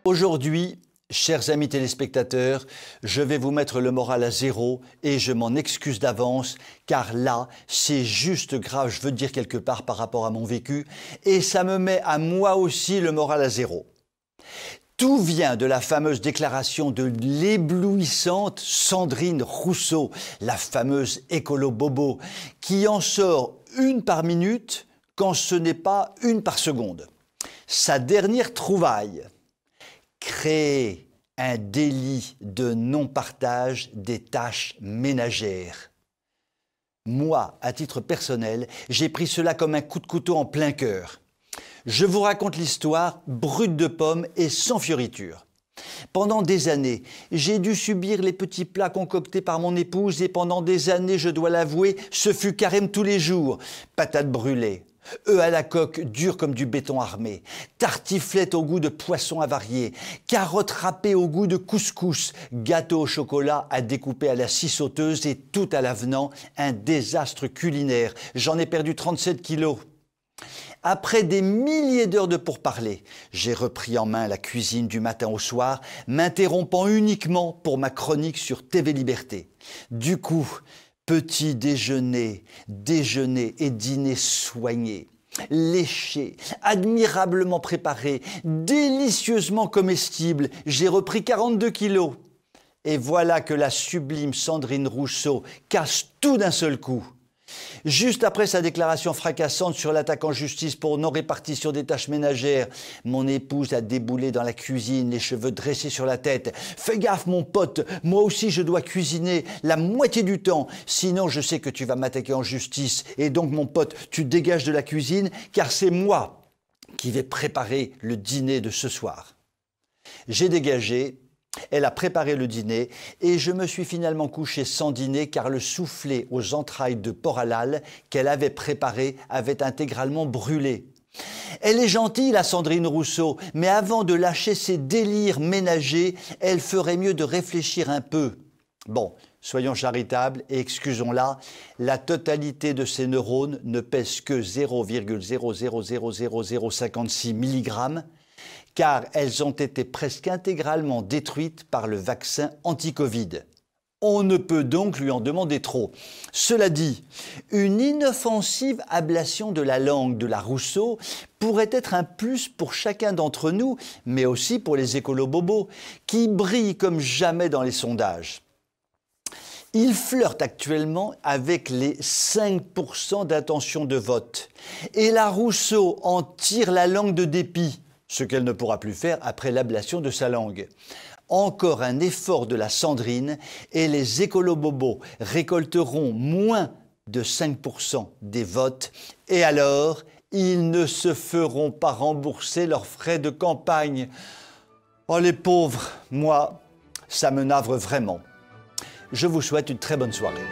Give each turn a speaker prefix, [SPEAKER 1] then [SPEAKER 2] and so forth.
[SPEAKER 1] Aujourd'hui, chers amis téléspectateurs, je vais vous mettre le moral à zéro et je m'en excuse d'avance car là, c'est juste grave, je veux dire quelque part par rapport à mon vécu et ça me met à moi aussi le moral à zéro. Tout vient de la fameuse déclaration de l'éblouissante Sandrine Rousseau, la fameuse écolo-bobo, qui en sort une par minute quand ce n'est pas une par seconde. Sa dernière trouvaille, créer un délit de non-partage des tâches ménagères. Moi, à titre personnel, j'ai pris cela comme un coup de couteau en plein cœur. Je vous raconte l'histoire brute de pomme et sans fioriture. Pendant des années, j'ai dû subir les petits plats concoctés par mon épouse et pendant des années, je dois l'avouer, ce fut carême tous les jours. Patates brûlées, œufs à la coque durs comme du béton armé, tartiflettes au goût de poisson avarié, carottes râpées au goût de couscous, gâteaux au chocolat à découper à la scie sauteuse et tout à l'avenant, un désastre culinaire. J'en ai perdu 37 kilos. Après des milliers d'heures de pourparlers, j'ai repris en main la cuisine du matin au soir, m'interrompant uniquement pour ma chronique sur TV Liberté. Du coup, petit déjeuner, déjeuner et dîner soignés, léchés, admirablement préparés, délicieusement comestibles, j'ai repris 42 kilos. Et voilà que la sublime Sandrine Rousseau casse tout d'un seul coup. Juste après sa déclaration fracassante sur l'attaque en justice pour non-répartition des tâches ménagères, mon épouse a déboulé dans la cuisine, les cheveux dressés sur la tête. « Fais gaffe mon pote, moi aussi je dois cuisiner la moitié du temps, sinon je sais que tu vas m'attaquer en justice. Et donc mon pote, tu dégages de la cuisine car c'est moi qui vais préparer le dîner de ce soir. » J'ai dégagé. Elle a préparé le dîner et je me suis finalement couché sans dîner car le soufflé aux entrailles de porc halal qu'elle avait préparé avait intégralement brûlé. Elle est gentille, la Sandrine Rousseau, mais avant de lâcher ses délires ménagers, elle ferait mieux de réfléchir un peu. Bon, soyons charitables et excusons-la, la totalité de ses neurones ne pèse que 0,0000056 mg, car elles ont été presque intégralement détruites par le vaccin anti-Covid. On ne peut donc lui en demander trop. Cela dit, une inoffensive ablation de la langue de la Rousseau pourrait être un plus pour chacun d'entre nous, mais aussi pour les écolo-bobos, qui brillent comme jamais dans les sondages. Il flirte actuellement avec les 5% d'intention de vote. Et la Rousseau en tire la langue de dépit, ce qu'elle ne pourra plus faire après l'ablation de sa langue. Encore un effort de la Sandrine et les écolo-bobos récolteront moins de 5% des votes et alors ils ne se feront pas rembourser leurs frais de campagne. Oh les pauvres, moi, ça me navre vraiment. Je vous souhaite une très bonne soirée.